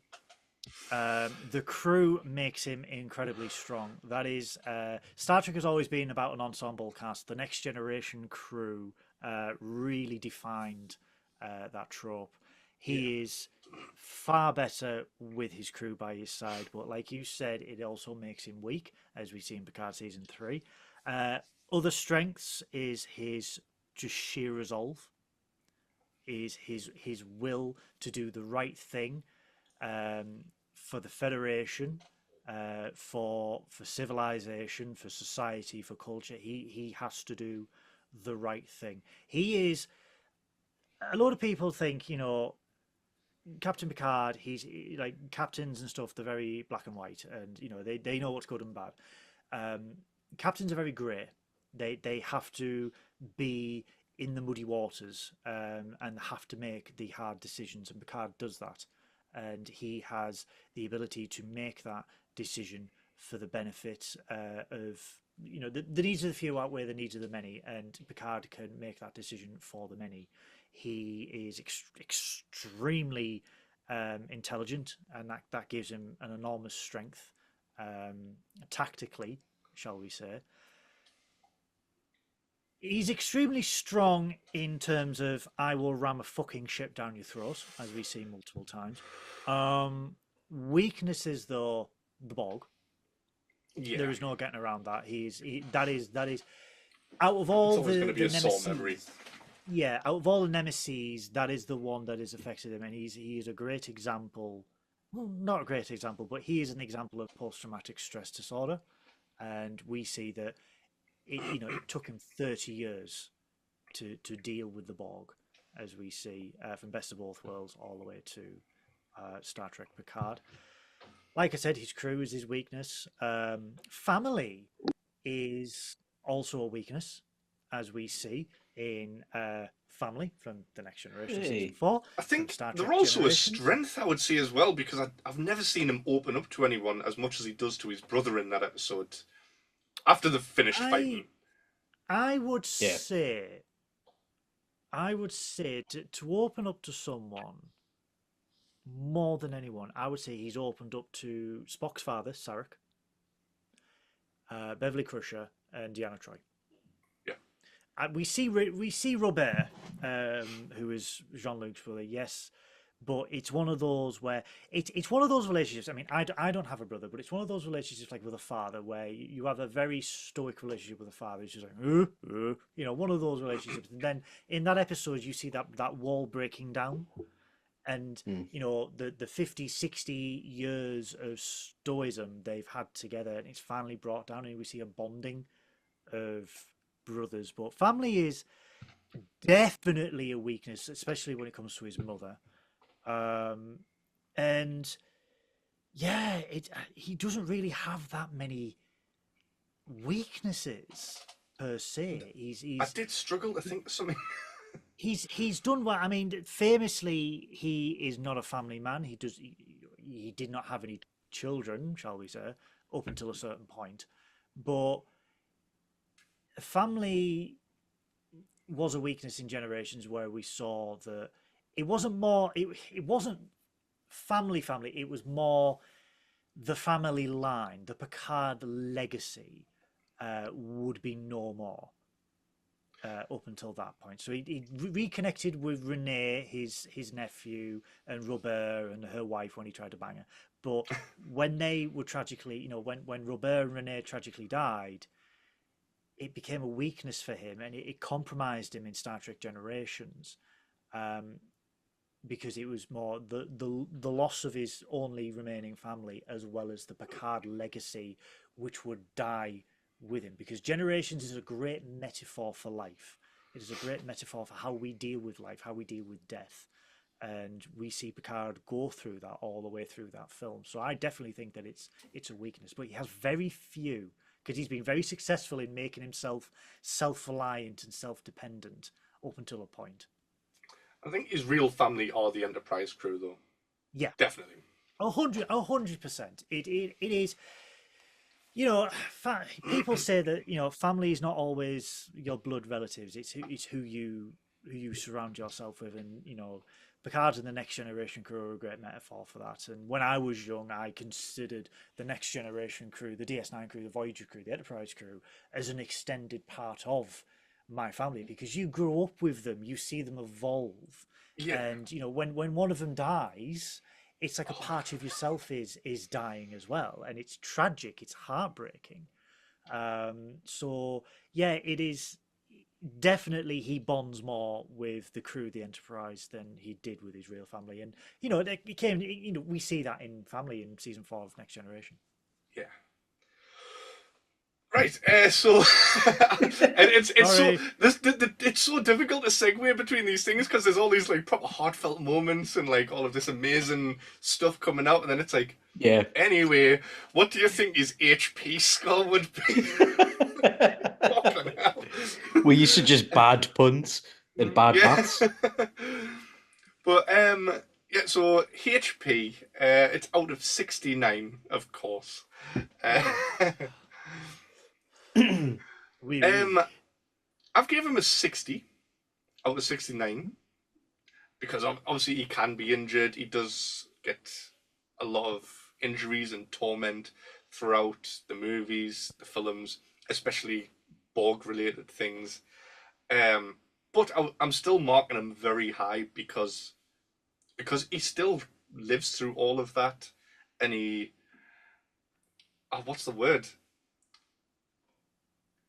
The crew makes him incredibly strong. That is, Star Trek has always been about an ensemble cast. The Next Generation crew really defined that trope. He is far better with his crew by his side, but like you said, it also makes him weak, as we see in Picard season 3. Other strengths is his just sheer resolve, is his will to do the right thing, for the Federation, for civilization, for society, for culture. He has to do the right thing. He is. A lot of people think, Captain Picard. He's like captains and stuff. They're very black and white, and they know what's good and bad. Captains are very grey. They have to be in the muddy waters, and have to make the hard decisions, and Picard does that, and he has the ability to make that decision for the benefit of the needs of the few outweigh the needs of the many, and Picard can make that decision for the many. He is extremely intelligent, and that gives him an enormous strength, tactically, shall we say. He's extremely strong in terms of I will ram a fucking ship down your throat, as we see multiple times. Weaknesses though, the Borg. Yeah. There is no getting around that. That is out of all the nemesis. Yeah, out of all the nemesis, that is the one that has affected him, and he is a great example. Well, not a great example, but he is an example of post-traumatic stress disorder, and we see that it took him 30 years to deal with the Borg, as we see from Best of Both Worlds all the way to Star Trek Picard. Like I said, his crew is his weakness. Family is also a weakness, as we see in Family from The Next Generation season 4. I think Star they're Trek also a Generations. strength, I would say, as well, because I've never seen him open up to anyone as much as he does to his brother in that episode. After they've finished fighting. I would say to open up to someone more than anyone, I would say he's opened up to Spock's father, Sarek, Beverly Crusher, and Deanna Troi. Yeah. we see Robert, who is Jean-Luc's brother, yes, but it's one of those where it's one of those relationships. I mean, I don't have a brother, but it's one of those relationships like with a father where you have a very stoic relationship with a father. It's just like, one of those relationships. And then in that episode, you see that wall breaking down. And the 50, 60 years of stoicism they've had together, and it's finally brought down, and we see a bonding of brothers. But family is definitely a weakness, especially when it comes to his mother. And yeah, he doesn't really have that many weaknesses per se. I did struggle to think of something. He's done well. I mean, famously, he is not a family man. He did not have any children, shall we say, up until a certain point. But family was a weakness in Generations, where we saw that it wasn't family. It was more the family line, the Picard legacy would be no more. Up until that point, so he reconnected with Renee, his nephew, and Robert and her wife when he tried to bang her. But when they were tragically, when Robert and Renee tragically died, it became a weakness for him, and it compromised him in Star Trek Generations, because it was more the loss of his only remaining family, as well as the Picard legacy, which would die with him, because Generations is a great metaphor for life. It is a great metaphor for how we deal with life, how we deal with death, and we see Picard go through that all the way through that film. So I definitely think that it's a weakness, but he has very few, because he's been very successful in making himself self-reliant and self-dependent up until a point. I think his real family are the Enterprise crew, though. Yeah, definitely. 100%. It is. People say that family is not always your blood relatives. It's who you surround yourself with, and Picard and the Next Generation crew are a great metaphor for that. And when I was young, I considered the Next Generation crew, the DS9 crew, the Voyager crew, the Enterprise crew, as an extended part of my family, because you grow up with them, you see them evolve, and when one of them dies, it's like a part of yourself is dying as well, and it's tragic, it's heartbreaking. So yeah, it is definitely, he bonds more with the crew of the Enterprise than he did with his real family, and we see that in family in season 4 of Next Generation. Yeah. Right, so and it's so difficult to segue between these things, because there's all these like proper heartfelt moments and like all of this amazing stuff coming out, and then it's like, yeah. Anyway, what do you think his HP score would be? Fucking hell. We used to just bad puns and bad maths. But yeah, so HP, it's out of 69, of course. I've given him a 60 out of 69, because obviously he can be injured. He does get a lot of injuries and torment throughout the movies, the films, especially Borg-related things. But I'm still marking him very high, because he still lives through all of that, and he... what's the word?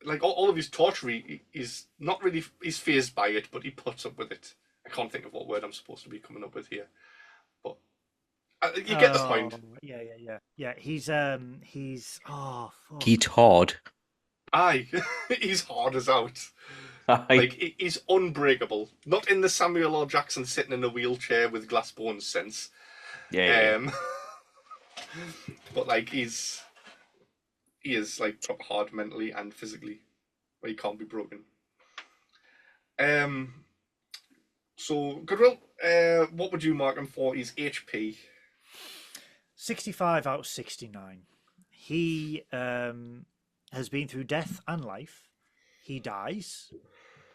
Like, all of his torture, he's not really... He's fazed by it, but he puts up with it. I can't think of what word I'm supposed to be coming up with here. But you get the point. Yeah. He's oh, fuck. He's hard. Aye. He's hard as out. Aye. Like, he's unbreakable. Not in the Samuel L. Jackson sitting in a wheelchair with glass bones sense. Yeah. But, like, he is like proper hard mentally and physically, where he can't be broken. So Goodwill, what would you mark him for his HP? 65 out of 69. He has been through death and life. He dies.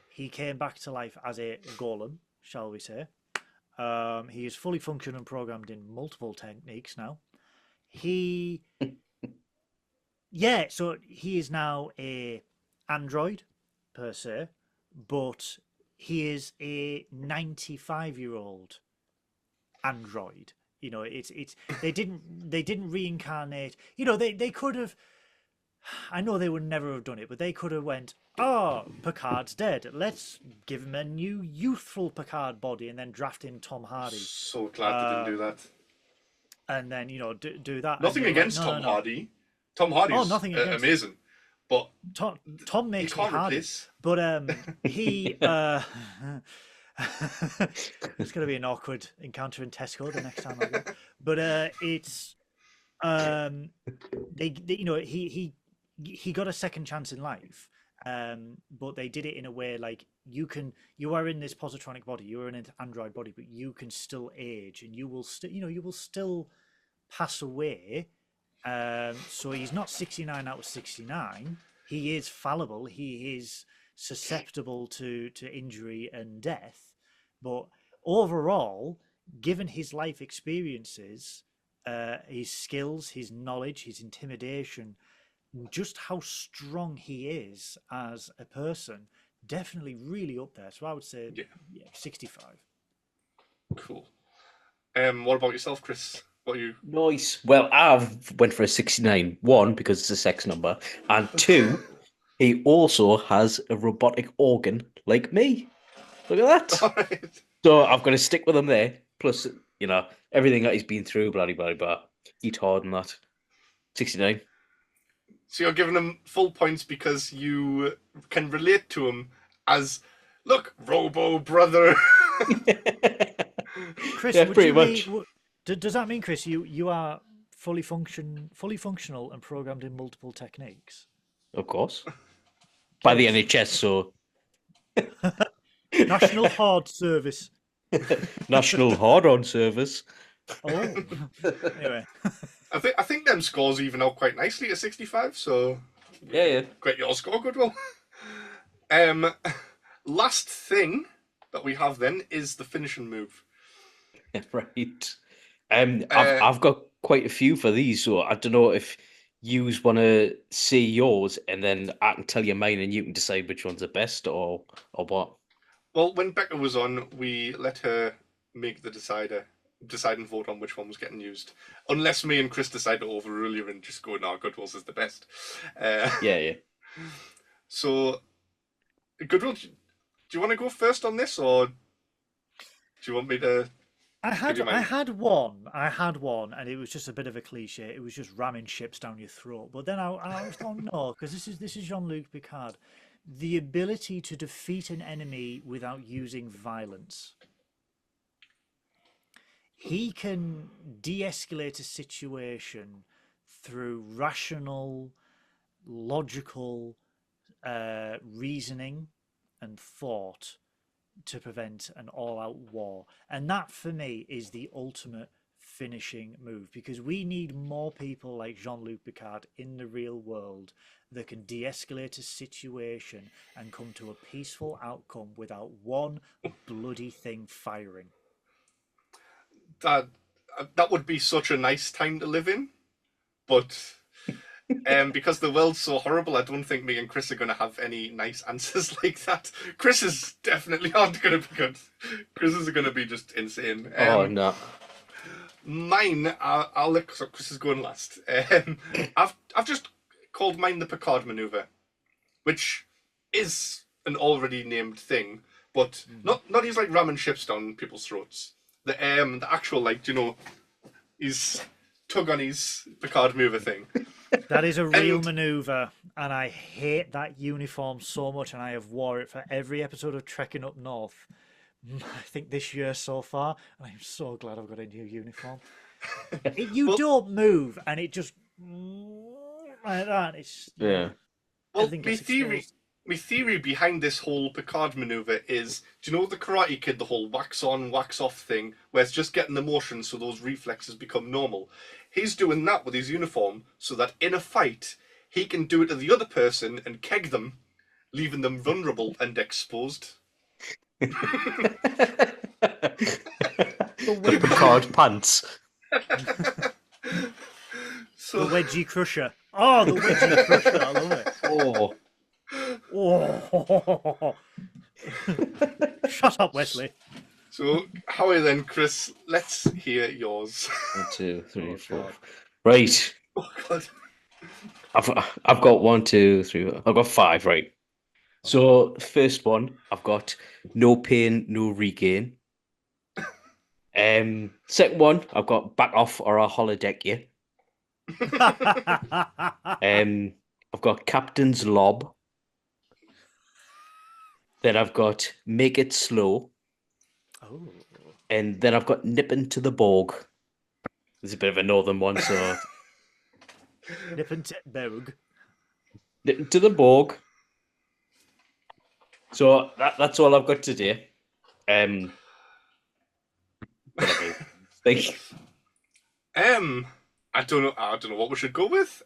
He came back to life as a golem, shall we say. He is fully functioned and programmed in multiple techniques now. So he is now a android, per se, but he is a 95-year-old android. You know, it's they didn't reincarnate. You know, they could have. I know they would never have done it, but they could have went, oh, Picard's dead. Let's give him a new youthful Picard body and then draft in Tom Hardy. So glad they didn't do that. And then, you know, do that. Nothing against Tom Hardy. Tom Hardy's amazing. But Tom makes me Hardy. But he... it's going to be an awkward encounter in Tesco the next time I go. But it's... they you know, he got a second chance in life, but they did it in a way like you are in this positronic body, you are in an android body, but you can still age and you will still pass away. So he's not 69 out of 69. He is fallible. He is susceptible to injury and death. But overall, given his life experiences, his skills, his knowledge, his intimidation, just how strong he is as a person, definitely really up there. So I would say 65. Cool. What about yourself, Chris? What are you? Nice. Well, I've went for a 69. One, because it's a sex number, and two, he also has a robotic organ like me. Look at that. Right. So I've got to stick with him there. Plus, you know, everything that he's been through, blah, blah, blah. Eat hard and that. 69. So you're giving him full points because you can relate to him as, look, Robo brother. Chris, yeah, pretty much. Does that mean, Chris, you are fully functional and programmed in multiple techniques? Of course. By the NHS, so... National Hard Service. National Hard-On Service. Oh. Anyway. I think them scores even out quite nicely at 65, so... Yeah. Great your score, Goodwill. Last thing that we have then is the finishing move. Right. I've got quite a few for these, so I don't know if you want to say yours and then I can tell you mine and you can decide which one's the best or what. Well, when Becca was on, we let her make the decide and vote on which one was getting used. Unless me and Chris decide to overrule you and just go, no, Goodwill's is the best. Yeah. So, Goodwill, do you want to go first on this, or do you want me to... I had one, and it was just a bit of a cliche. It was just ramming ships down your throat. But then I thought, no, because this is Jean-Luc Picard. The ability to defeat an enemy without using violence. He can de-escalate a situation through rational, logical reasoning and thought to prevent an all-out war. And that, for me, is the ultimate finishing move, because we need more people like Jean-Luc Picard in the real world that can de-escalate a situation and come to a peaceful outcome without one bloody thing firing. That would be such a nice time to live in, but because the world's so horrible, I don't think me and Chris are going to have any nice answers like that. Chris is definitely aren't going to be good. Chris is going to be just insane. Oh, no. Mine, I'll let Chris is going last. I've just called mine the Picard maneuver, which is an already named thing, but not he's like ramming ships down people's throats. The actual, like, you know, he's tug on his Picard maneuver thing. That is a real maneuver, and I hate that uniform so much, and I have wore it for every episode of Trekkin Up North, I think this year so far, and I'm so glad I've got a new uniform. You don't move, and it just like that. It's yeah. Well, my theory behind this whole Picard maneuver is, do you know the Karate Kid, the whole wax on, wax off thing, where it's just getting the motion so those reflexes become normal? He's doing that with his uniform so that in a fight, he can do it to the other person and keg them, leaving them vulnerable and exposed. The Picard pants. The wedgie crusher. Oh, the wedgie crusher. I love it. Oh. Shut up, Wesley. So, Howie then, Chris, let's hear yours. 1, 2, 3, Oh, 4. God. Right. Oh, God. I've got 1, 2, 3. I've got 5. Right. So first one, I've got no pain, no regain. Second one, I've got back off or I'll holodeck you. I've got Captain's Lob. Then I've got Make It Slow. Oh. And then I've got Nippin' to the Borg. There's a bit of a northern one, so Nippin' Titberg. Nippin' to the Borg. So that's all I've got today. Whatever. Think. I don't know what we should go with.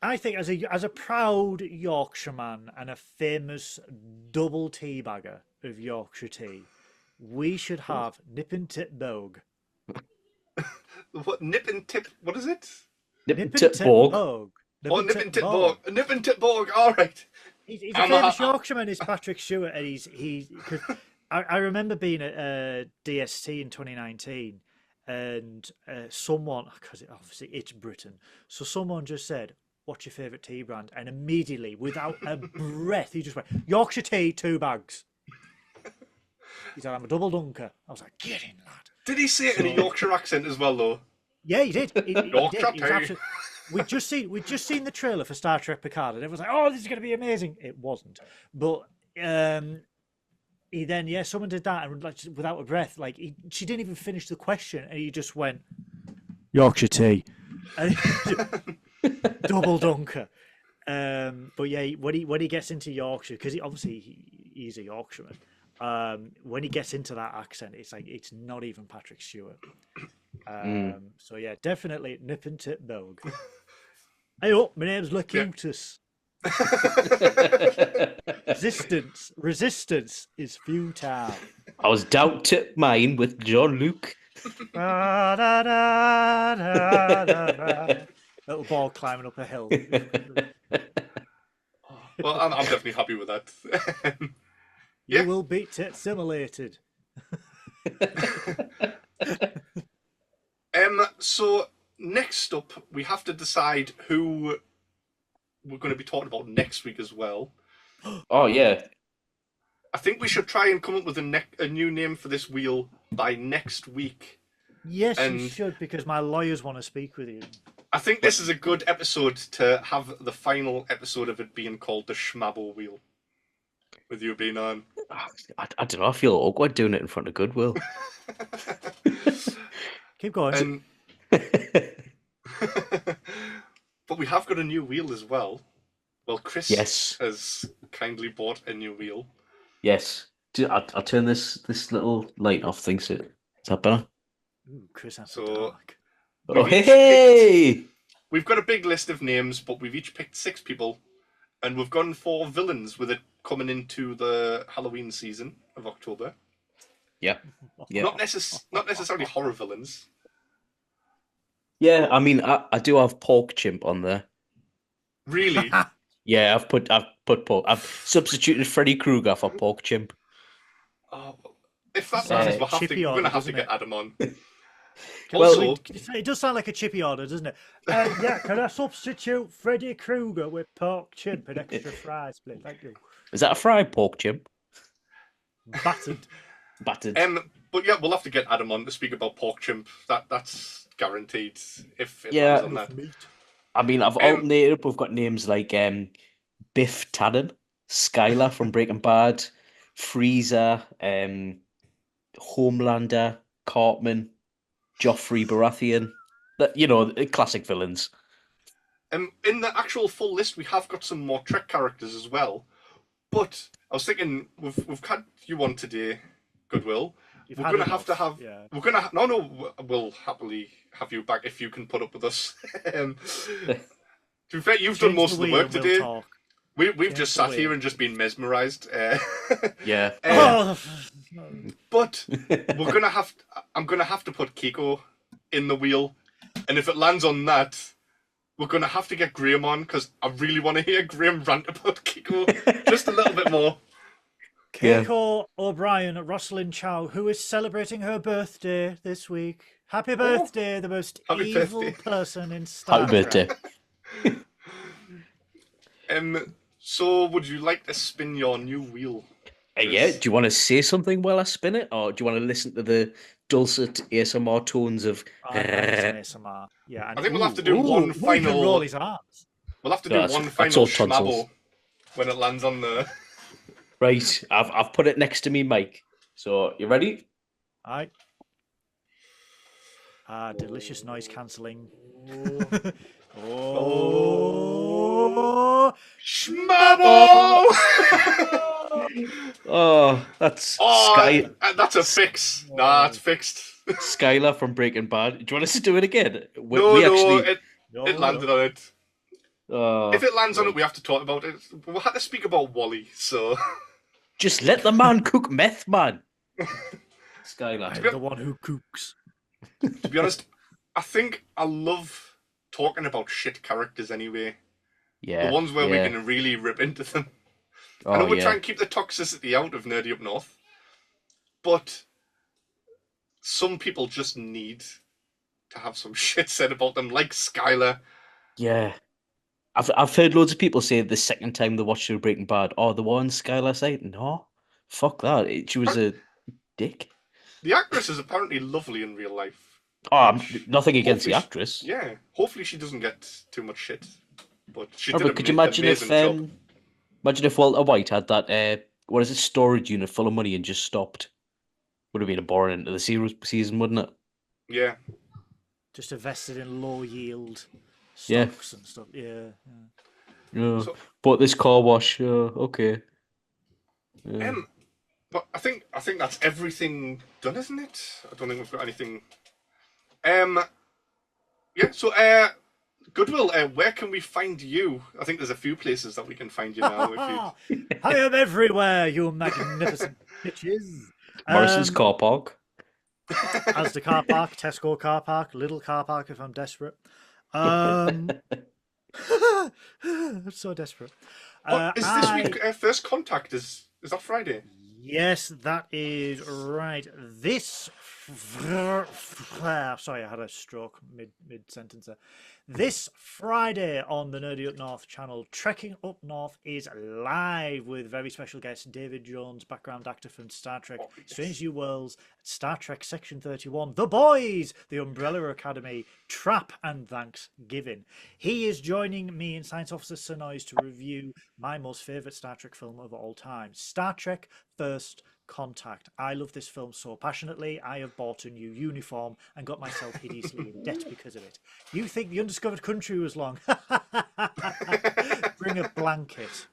I think as a proud Yorkshireman and a famous double teabagger of Yorkshire tea, we should have Nippin' Titberg. What nip and tip? What is it? Nippin' to the Borg. Oh, nip and tip Borg. Nip and tip Borg. All right. He's a famous Yorkshireman. Is Patrick Stewart, and he's. Cause I remember being at DST in 2019, and someone, because obviously it's Britain, so someone just said, "What's your favourite tea brand?" And immediately, without a breath, he just went, "Yorkshire tea, 2 bags." He said, "I'm a double dunker." I was like, "Get in, lad." Did he say it in a Yorkshire accent as well, though? Yeah, he did. He Yorkshire did. tea. We'd just seen the trailer for Star Trek Picard, and everyone's like, "Oh, this is going to be amazing." It wasn't, but he then someone did that, and like without a breath, like she didn't even finish the question, and he just went Yorkshire tea, and double dunker. But yeah, when he gets into Yorkshire, because he's a Yorkshireman. When he gets into that accent, it's like it's not even Patrick Stewart. So yeah, definitely Nippin' Titberg. Hey up, my name's Locutus. Resistance is futile. I was down to mine with John Luke. Little ball climbing up a hill. Well, I'm definitely happy with that. You will be tit simulated. So next up, we have to decide who we're going to be talking about next week as well. Oh yeah. I think we should try and come up with a new name for this wheel by next week. Yes, you should, because my lawyers want to speak with you. I think this is a good episode to have the final episode of it being called the Schmabble Wheel. With you being on. I don't know. I feel awkward doing it in front of Goodwill. Keep going. But we have got a new wheel as well. Well, Chris has kindly bought a new wheel. Yes. I'll turn this little light off. Thinks it. Is that better? Ooh, Chris has dark. Oh, hey! We've got a big list of names, but we've each picked 6 people, and we've gone for villains with it coming into the Halloween season of October. Yeah. Not necessarily horror villains. Yeah, I mean, I do have Pork Chimp on there. Really? Yeah, I've put pork. I've substituted Freddy Krueger for Pork Chimp. Oh, if that's we're going to have to get Adam on. Also, it does sound like a chippy order, doesn't it? Yeah, can I substitute Freddy Krueger with Pork Chimp and extra fries, please? Thank you. Is that a fried pork chimp? Battered. But yeah, we'll have to get Adam on to speak about Pork Chimp. That's guaranteed. If it lands on that. I mean, I've alternated up. We've got names like Biff Tannen, Skylar from Breaking Bad, Freezer, Homelander, Cartman, Joffrey Baratheon. Classic villains. In the actual full list, we have got some more Trek characters as well. But I was thinking, we've had you on today, Goodwill. We're going to have to have. Yeah. We're going to. No. We'll happily have you back if you can put up with us. To be fair, you've done most of the work today. We've just sat here and just been mesmerised. Yeah. But we're gonna have. I'm gonna have to put Kiko in the wheel, and if it lands on that, we're going to have to get Graham on because I really want to hear Graham rant about Kiko just a little bit more. Keiko O'Brien, Rosalind Chow, who is celebrating her birthday this week. Happy birthday, the most happy evil birthday. person in Star Happy Trek. birthday. So, would you like to spin your new wheel? Yeah, do you want to say something while I spin it? Or do you want to listen to the dulcet ASMR tones of... I like some ASMR. Yeah, and I think we'll have to do one He can roll final... his arms. We'll have to do one that's final all tonsils. schmabble when it lands on the... Right, I've put it next to me, Mike. So, you ready? Aye. Delicious noise cancelling. Oh, schmabble! Oh, that's Sky. That's a fix. Nah, it's fixed. Skylar from Breaking Bad. Do you want us to do it again? It landed on it. If it lands on it, we have to talk about it. We'll have to speak about Wally, so... Just let the man cook meth, man. Skylar. I'm the one who cooks. To be honest, I think I love talking about shit characters anyway. Yeah. The ones where we can really rip into them. Oh, I know we're trying to keep the toxicity out of Nerdy Up North, but some people just need to have some shit said about them, like Skylar. Yeah. I've heard loads of people say the second time they watched Breaking Bad, oh, the one Skylar side? No. Fuck that. She was a dick. The actress is apparently lovely in real life. Oh, nothing against the actress. Yeah. Hopefully she doesn't get too much shit. But she but could you imagine if job. Imagine if Walter White had that storage unit full of money and just stopped. Would have been a boring end to the season, wouldn't it? Yeah. Just invested in low yield stocks and stuff. Yeah. So, bought this car wash. Okay. Yeah. But I think that's everything done, isn't it? I don't think we've got anything. Yeah. So, Goodwill, where can we find you? I think there's a few places that we can find you now. I am everywhere, you magnificent bitches. Morrison's car park. Asda car park, Tesco car park, Lidl car park if I'm desperate. I'm so desperate. Is this week First Contact? Is that Friday? Yes, that is right. Sorry, I had a stroke mid sentence there. This Friday on the Nerdy Up North channel, Trekking Up North is live with very special guest David Jones, background actor from Star Trek, Strange New Worlds, Star Trek Section 31, The Boys, The Umbrella Academy, Trap, and Thanksgiving. He is joining me and Science Officer Synoiz to review my most favourite Star Trek film of all time, Star Trek First Contact. I love this film so passionately. I have bought a new uniform and got myself hideously in debt because of it. You think The Undiscovered Country was long? Bring a blanket.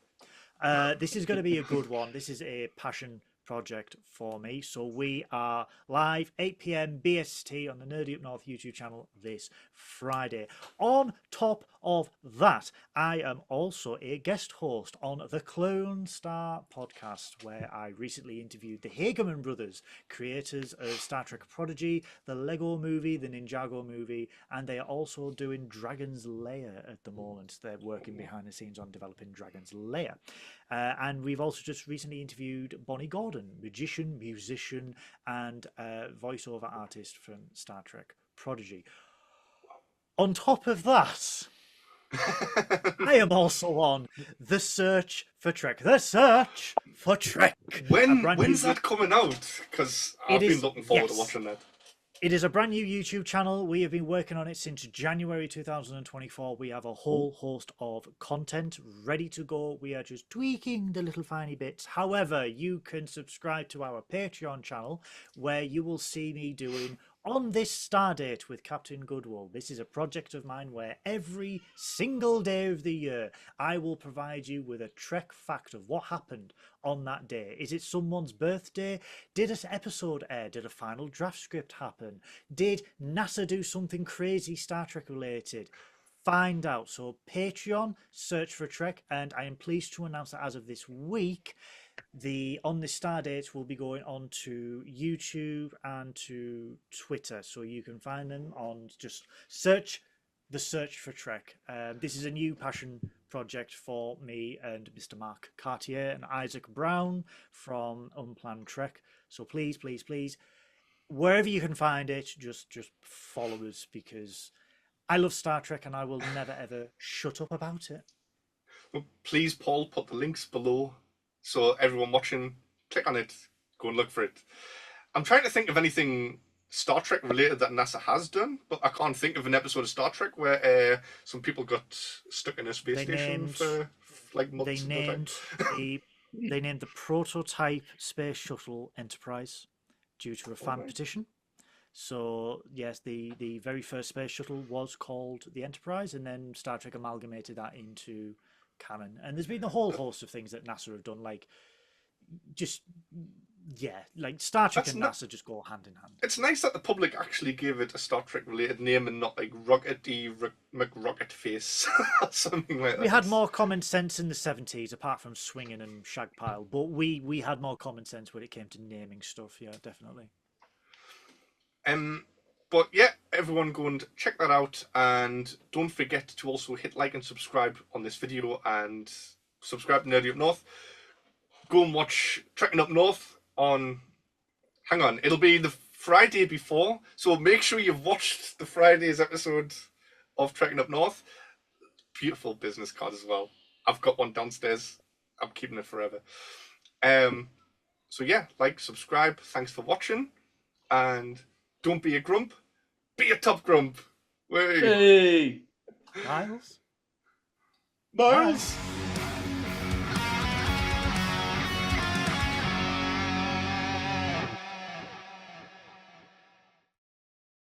This is going to be a good one. This is a passion project for me. So we are live 8 p.m. BST on the Nerdy Up North YouTube channel this Friday. On top of that, I am also a guest host on the Clone Star podcast, where I recently interviewed the Hageman brothers, creators of Star Trek Prodigy, the Lego movie, the Ninjago movie, and they are also doing Dragon's Lair at the moment. They're working behind the scenes on developing Dragon's Lair. And we've also just recently interviewed Bonnie Gordon, magician, musician, and voiceover artist from Star Trek Prodigy. On top of that, I am also on The Search for Trek. The Search for Trek. When's that coming out? Because I've been looking forward to watching that. It is a brand new YouTube channel. We have been working on it since January 2024. We have a whole host of content ready to go. We are just tweaking the little tiny bits. However, you can subscribe to our Patreon channel, where you will see me doing On This Stardate with Captain Goodwill. This is a project of mine where every single day of the year I will provide you with a Trek fact of what happened on that day. Is it someone's birthday? Did an episode air? Did a final draft script happen? Did NASA do something crazy Star Trek related? Find out. So Patreon, search for Trek, and I am pleased to announce that as of this week, the On This Stardate will be going on to YouTube and to Twitter, so you can find them on, just search The Search for Trek. This is a new passion project for me and Mr. Mark Cartier and Isaac Brown from Unplanned Trek. So please, please, please, wherever you can find it, just follow us, because I love Star Trek and I will never ever shut up about it. Well, please, Paul, put the links below so everyone watching, click on it, go and look for it. I'm trying to think of anything Star Trek related that NASA has done, but I can't think of an episode of Star Trek where some people got stuck in a space station for like months. They named the prototype space shuttle Enterprise due to a fan petition. So yes, the very first space shuttle was called the Enterprise, and then Star Trek amalgamated that into canon. And there's been a whole host of things that NASA have done, like like Star Trek and NASA just go hand in hand. It's nice that the public actually gave it a Star Trek related name and not like Rockety McRocket Face or something like that. We had more common sense in the 70s, apart from swinging and shagpile, but we had more common sense when it came to naming stuff. Yeah, definitely. But yeah, everyone go and check that out, and don't forget to also hit like and subscribe on this video, and subscribe to Nerdy Up North. Go and watch Trekkin Up North on, hang on, it'll be the Friday before, so make sure you've watched the Friday's episode of Trekkin Up North. Beautiful business card as well. I've got one downstairs. I'm keeping it forever. So yeah, like, subscribe, thanks for watching, and don't be a grump, be a top grump. Hey! Miles? Miles!